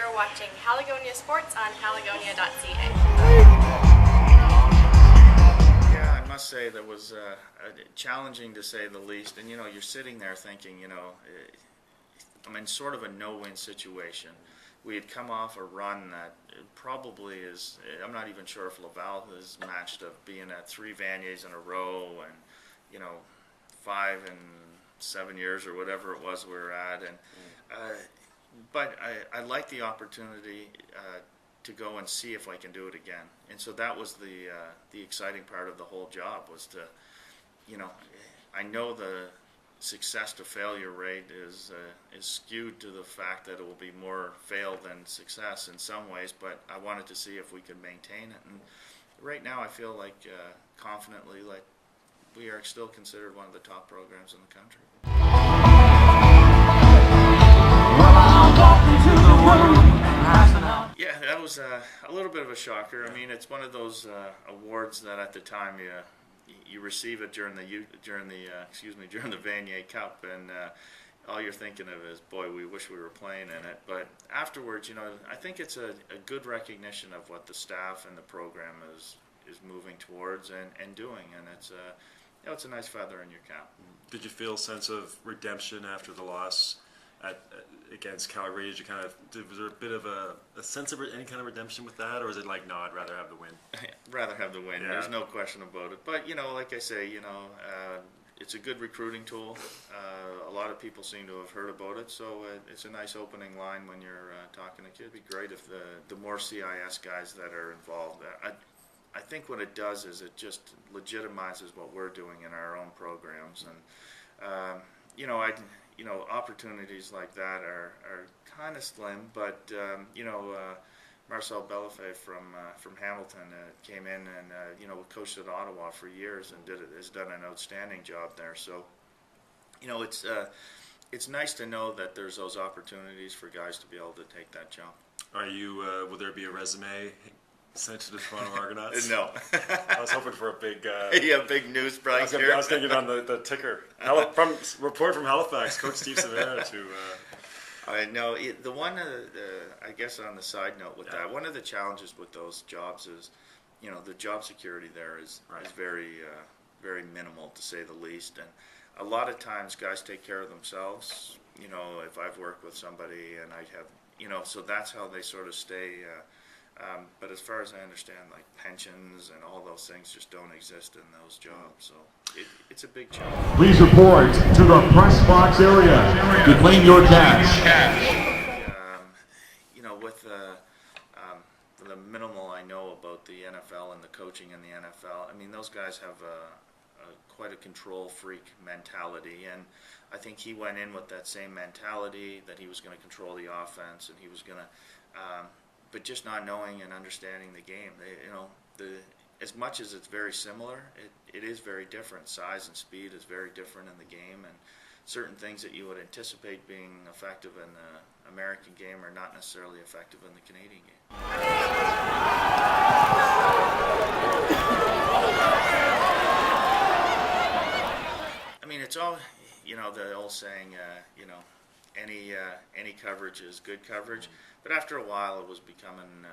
You're watching Haligonia Sports on haligonia.ca. Yeah, I must say that was challenging to say the least. And, you're sitting there thinking, I'm in sort of a no-win situation. We had come off a run that probably is, I'm not even sure if Laval has matched of being at 3 Vanniers in a row and, 5 and 7 years or whatever it was we were at. And but I like the opportunity to go and see if I can do it again. And so that was the exciting part of the whole job was to, I know the success to failure rate is skewed to the fact that it will be more fail than success in some ways, but I wanted to see if we could maintain it. And right now I feel like confidently like we are still considered one of the top programs in the country. Yeah, that was a little bit of a shocker. I mean, it's one of those awards that at the time you receive it during the Vanier Cup, and all you're thinking of is, boy, we wish we were playing in it. But afterwards, I think it's a good recognition of what the staff and the program is moving towards and doing, and it's a nice feather in your cap. Did you feel a sense of redemption after the loss against Calgary? Was there a bit of a sense of any kind of redemption with that, or is it like, no, I'd rather have the win? Rather have the win. Yeah. There's no question about it. But like I say, it's a good recruiting tool. A lot of people seem to have heard about it, so it's a nice opening line when you're talking to kids. It'd be great if the more CIS guys that are involved. I think what it does is it just legitimizes what we're doing in our own programs, and opportunities like that are kind of slim. But Marcel Bellefeuille from Hamilton came in and coached at Ottawa for years and has done an outstanding job there. So it's nice to know that there's those opportunities for guys to be able to take that jump. Are you? Will there be a resume sent to the Toronto Argonauts? No. I was hoping for a big... big news prize here. I was thinking on the ticker. Report from Halifax, Coach Steve Sumarah to... I know. The one, I guess on the side note with that, one of the challenges with those jobs is, the job security there is very, very minimal, to say the least. And a lot of times guys take care of themselves, if I've worked with somebody and I have, so that's how they sort of stay... but as far as I understand, like pensions and all those things just don't exist in those jobs. So it's a big challenge. Please report to the press box area to claim your cash. With the minimal I know about the NFL and the coaching in the NFL, I mean, those guys have quite a control freak mentality, and I think he went in with that same mentality that he was going to control the offense and he was going to. But just not knowing and understanding the game, as much as it's very similar, it is very different. Size and speed is very different in the game, and certain things that you would anticipate being effective in the American game are not necessarily effective in the Canadian game. I mean, it's all, the old saying, any coverage is good coverage. But after a while, it was becoming,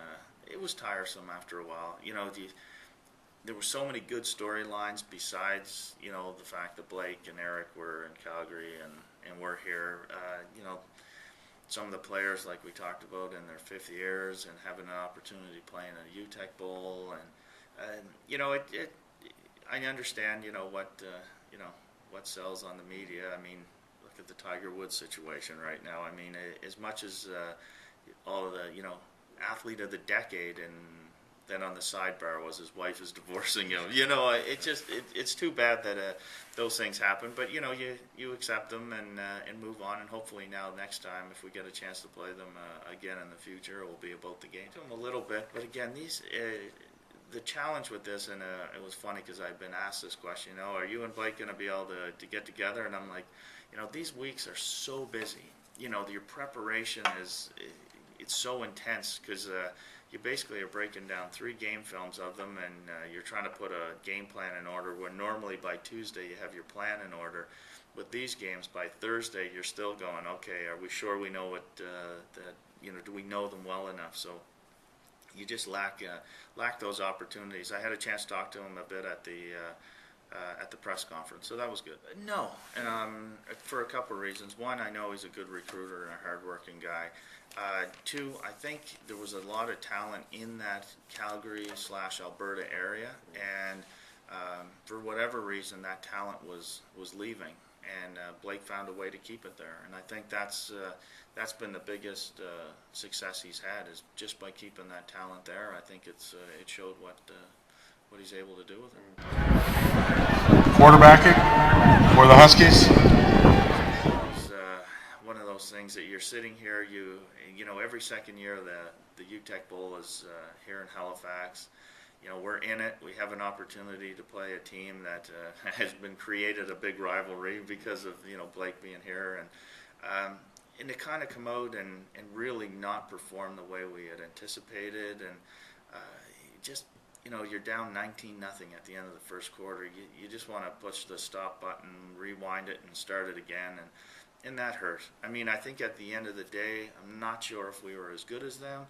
it was tiresome after a while. There were so many good storylines besides, the fact that Blake and Eric were in Calgary and we're here. Some of the players, like we talked about, in their 5th years and having an opportunity playing at a UTEC Bowl. And I understand, what sells on the media. I mean, look at the Tiger Woods situation right now. I mean, as much as all of the, athlete of the decade, and then on the sidebar was his wife is divorcing him. It's too bad that those things happen. But you accept them and move on. And hopefully now next time, if we get a chance to play them again in the future, it will be about the game. To them a little bit, but again, the challenge with this, and it was funny because I've been asked this question. Are you and Blake going to be able to get together? And I'm like, these weeks are so busy. Your preparation it's so intense because you basically are breaking down 3 game films of them, and you're trying to put a game plan in order when normally by Tuesday you have your plan in order. With these games, by Thursday you're still going, okay, are we sure we know what do we know them well enough? So you just lack those opportunities. I had a chance to talk to him a bit at the press conference, so that was good. No, for a couple of reasons. One, I know he's a good recruiter and a hardworking guy. Two, I think there was a lot of talent in that Calgary/Alberta area, and for whatever reason, that talent was leaving, and Blake found a way to keep it there. And I think that's been the biggest success he's had, is just by keeping that talent there. I think it showed what he's able to do with it. Quarterbacking for the Huskies. One of those things that you're sitting here, every second year the UTech Bowl is here in Halifax. We're in it. We have an opportunity to play a team that has been created a big rivalry because of Blake being here, and to kind of come out and really not perform the way we had anticipated, and just you're down 19-0 at the end of the first quarter. You just want to push the stop button, rewind it, and start it again, and that hurt. I mean, I think at the end of the day, I'm not sure if we were as good as them,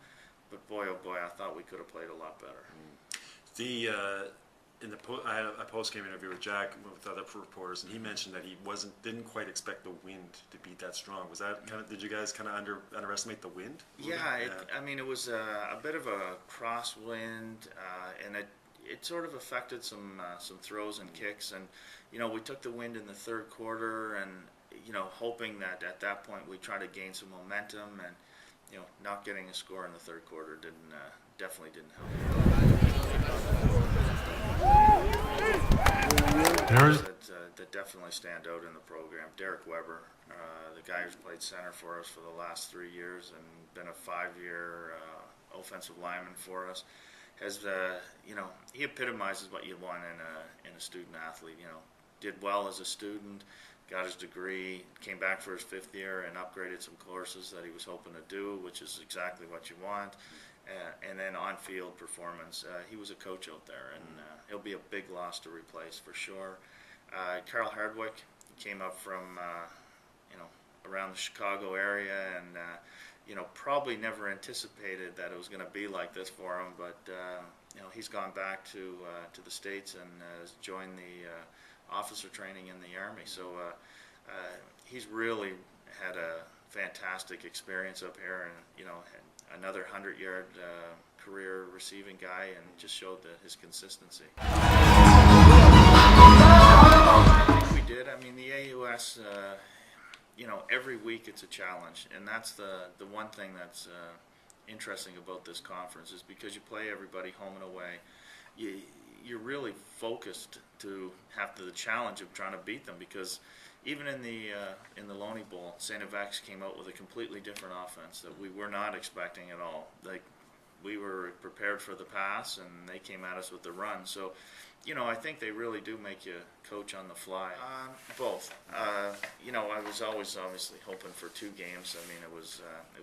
but boy, oh boy, I thought we could have played a lot better. I had a post-game interview with Jack with other reporters, and he mentioned that he didn't quite expect the wind to be that strong. Was that did you guys kind of underestimate the wind? Yeah, I mean, it was a bit of a crosswind, and it sort of affected some throws and kicks, and we took the wind in the third quarter, and hoping that at that point we try to gain some momentum, and not getting a score in the third quarter definitely didn't help. That definitely stand out in the program. Derek Weber, the guy who's played center for us for the last 3 years and been a 5-year offensive lineman for us, has he epitomizes what you want in a student athlete. Did well as a student, got his degree, came back for his 5th year and upgraded some courses that he was hoping to do, which is exactly what you want. And then on-field performance. He was a coach out there, and he'll be a big loss to replace for sure. Carl Hardwick came up from around the Chicago area, and probably never anticipated that it was going to be like this for him. But he's gone back to the States and has joined the officer training in the Army. So he's really had a fantastic experience up here, and another 100-yard career receiving guy, and just showed his consistency. I think we did. I mean, the AUS, every week it's a challenge, and that's the one thing that's interesting about this conference, is because you play everybody home and away. You're really focused to have the challenge of trying to beat them, because even in the Loney Bowl, St. Avex came out with a completely different offense that we were not expecting at all. Like, we were prepared for the pass, and they came at us with the run. So, I think they really do make you coach on the fly. Both. I was always obviously hoping for 2 games. I mean, it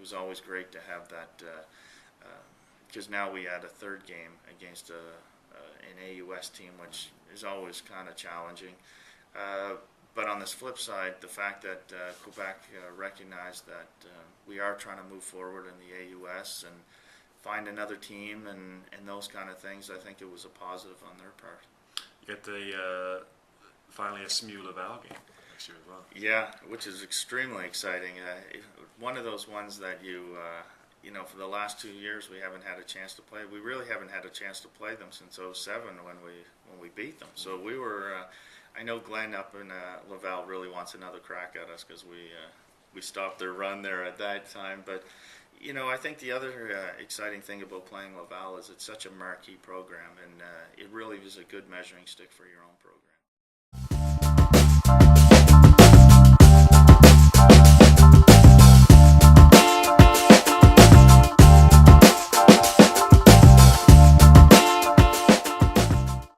was always great to have that, because now we had a 3rd game against an AUS team, which is always kind of challenging. But on this flip side, the fact that Quebec recognized that we are trying to move forward in the AUS and find another team and those kind of things, I think it was a positive on their part. You get finally a SMU Laval game next year as well. Yeah, which is extremely exciting. One of those ones that for the last 2 years we haven't had a chance to play. We really haven't had a chance to play them since 2007 when we beat them. So we were. I know Glenn up in Laval really wants another crack at us, because we stopped their run there at that time. But I think the other exciting thing about playing Laval is it's such a marquee program, and it really is a good measuring stick for your own program.